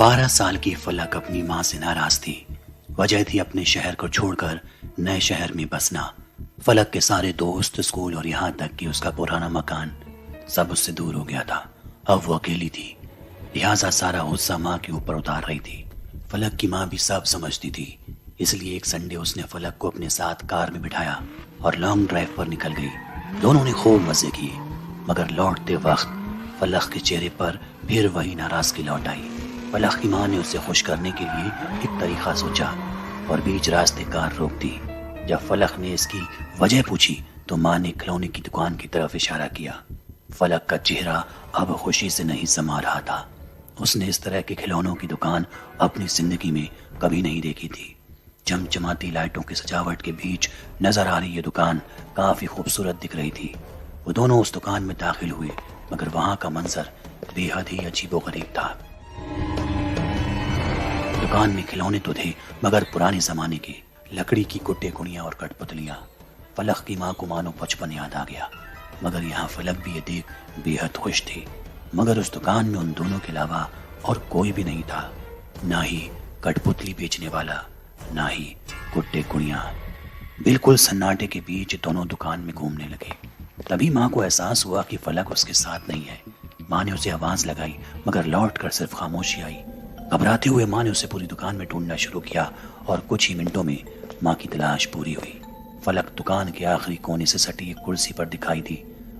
12 साल की फलक अपनी माँ से नाराज थी। वजह थी अपने शहर को छोड़कर नए शहर में बसना। फलक के सारे दोस्त, स्कूल और यहाँ तक कि उसका पुराना मकान सब उससे दूर हो गया था। अब वो अकेली थी, लिहाजा सारा गुस्सा माँ के ऊपर उतार रही थी। फलक की माँ भी सब समझती थी, इसलिए एक संडे उसने फलक को अपने साथ कार में बिठाया और लॉन्ग ड्राइव पर निकल गई। दोनों ने खूब मजे किए, मगर लौटते वक्त फलक के चेहरे पर फिर वही नाराजगी लौट आई। फलक की माँ ने उसे खुश करने के लिए एक तरीका सोचा और बीच रास्ते कार रोक दी। जब फलक ने इसकी वजह पूछी तो माँ ने खिलौने की दुकान की तरफ इशारा किया। फलक का चेहरा अब खुशी से नहीं समा रहा था। उसने इस तरह के खिलौनों की दुकान अपनी जिंदगी में कभी नहीं देखी थी। चमचमाती लाइटों की सजावट के बीच नजर आ रही ये दुकान काफी खूबसूरत दिख रही थी। वो दोनों उस दुकान में दाखिल हुए, मगर वहां का मंजर बेहद ही अजीबोगरीब था। दुकान में खिलौने तो थे, मगर पुराने जमाने के, लकड़ी की गुड्डे गुड़ियां और कठपुतलियां। फलक की माँ को मानो बचपन याद आ गया, मगर यहाँ फलक भी ये देख बेहद खुश थी। मगर उस दुकान में उन दोनों के अलावा और कोई भी नहीं था, ना ही कठपुतली बेचने वाला, ना ही गुड्डे गुड़ियां। बिल्कुल सन्नाटे के बीच दोनों दुकान में घूमने लगे। तभी माँ को एहसास हुआ कि फलक उसके साथ नहीं है। माँ ने उसे आवाज लगाई, मगर लौट कर सिर्फ खामोशी आई। घबराते हुए माँ ने उसे पूरी दुकान में ढूंढना शुरू किया और कुछ ही मिनटों में माँ की तलाश पूरी हुई। फलक दुकान के आखिरी कोने से सटी एक कुर्सी पर दिखाई दी,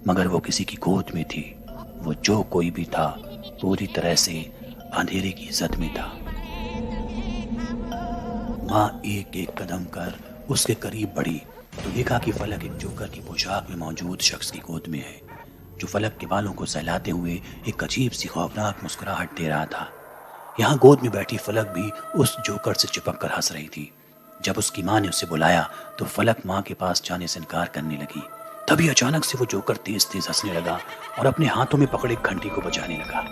मगर वो किसी की गोद में थी। वो जो कोई भी था पूरी तरह से अंधेरे की इज्जत में था। माँ एक एक कदम कर उसके करीब बढ़ी तो देखा कि फलक एक जोकर की पोशाक में मौजूद शख्स की गोद में है, जो फलक के बालों को सहलाते हुए एक अजीब सी खौफनाक मुस्कुराहट दे रहा था। यहाँ गोद में बैठी फलक भी उस जोकर से चिपक कर हंस रही थी। जब उसकी माँ ने उसे बुलाया तो फलक माँ के पास जाने से इनकार करने लगी। तभी अचानक से वो जोकर तेज तेज हंसने लगा और अपने हाथों में पकड़े घंटी को बजाने लगा।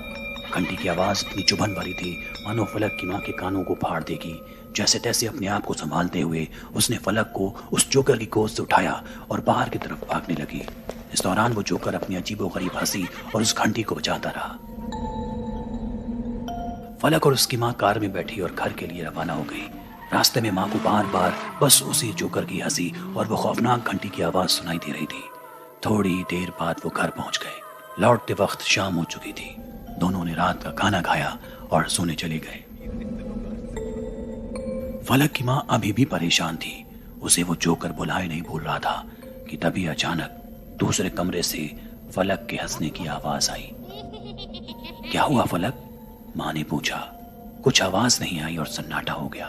घंटी की आवाज इतनी चुभन भरी थी मानो फलक की माँ के कानों को फाड़ देगी। जैसे तैसे अपने आप को संभालते हुए उसने फलक को उस जोकर की गोद से उठाया और बाहर की तरफ भागने लगी। इस दौरान वो जोकर अपनी अजीबोगरीब हंसी और उस घंटी को बजाता रहा। फलक और उसकी माँ कार में बैठी और घर के लिए रवाना हो गई। रास्ते में माँ को बार बार बस उसी जोकर की हंसी और वो खौफनाक घंटी की आवाज सुनाई दे रही थी। थोड़ी देर बाद वो घर पहुंच गए। लौटते वक्त शाम हो चुकी थी। दोनों ने रात का खाना खाया और सोने चले गए। फलक की माँ अभी भी परेशान थी। उसे वो जोकर बुलाए नहीं भूल रहा था कि तभी अचानक दूसरे कमरे से फलक के हंसने की आवाज आई। क्या हुआ फलक? माँ ने पूछा। कुछ आवाज नहीं आई और सन्नाटा हो गया।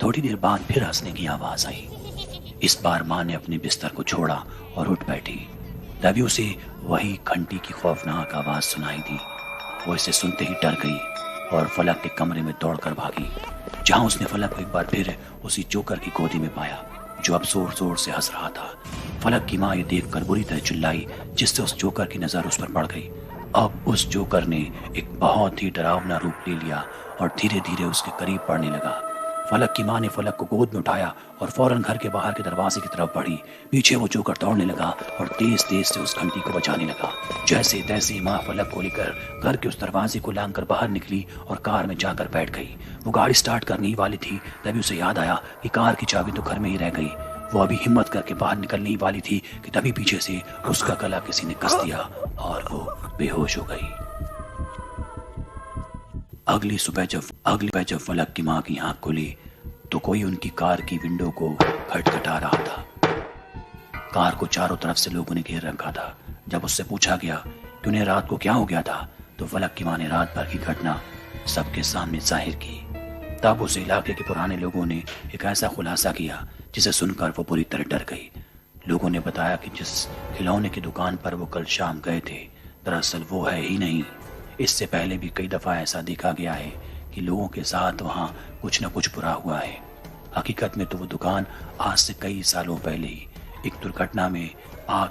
थोड़ी देर बाद फिर हंसने की आवाज आई। इस बार माँ ने अपने बिस्तर को छोड़ा और उठ बैठी। तभी उसे वही घंटी की खौफनाक आवाज सुनाई दी। वो इसे सुनते ही डर गई और फलक के कमरे में दौड़कर भागी, जहां उसने फलक को एक बार फिर उसी जोकर की गोदी में पाया, जो अब जोर जोर से हंस रहा था। फलक की माँ ये देखकर बुरी तरह चिल्लाई, जिससे उस जोकर की नजर उस पर पड़ गई। अब उस जोकर ने एक बहुत ही डरावना रूप ले लिया और धीरे धीरे उसके करीब बढ़ने लगा। फलक की माँ ने फलक को गोद में उठाया और फौरन घर के बाहर के दरवाजे की तरफ बढ़ी। पीछे वो जोकर दौड़ने लगा और तेज तेज से उस घंटी को बजाने लगा। जैसे तैसे माँ फलक को लेकर घर के उस दरवाजे को लांघकर बाहर निकली और कार में जाकर बैठ गई। वो गाड़ी स्टार्ट करने ही वाली थी, तभी उसे याद आया कि कार की चाबी तो घर में ही रह गई। वो अभी हिम्मत करके बाहर निकलने ही वाली थी कि तभी पीछे से उसका गला किसी ने कस दिया और वो बेहोश हो गई। अगली सुबह जब फलक की माँ की आंख खुली तो कोई उनकी कार की विंडो को खटखटा रहा था। कार को चारों तरफ से लोगों ने घेर रखा था। जब उससे पूछा गया कि उन्हें रात को क्या हो गया था तो फलक की माँ ने रात भर की घटना सबके सामने जाहिर की। तब उस इलाके के पुराने लोगों ने एक ऐसा खुलासा किया जिसे सुनकर वो पूरी तरह डर गई। लोगों ने बताया कि जिस खिलौने की दुकान पर वो कल शाम गए थे, दरअसल वो है ही नहीं। इससे पहले भी कई दफा ऐसा देखा गया है कि लोगों के साथ वहां कुछ न कुछ बुरा हुआ है। हकीकत में तो वो दुकान आज से कई सालों पहले ही एक दुर्घटना में आग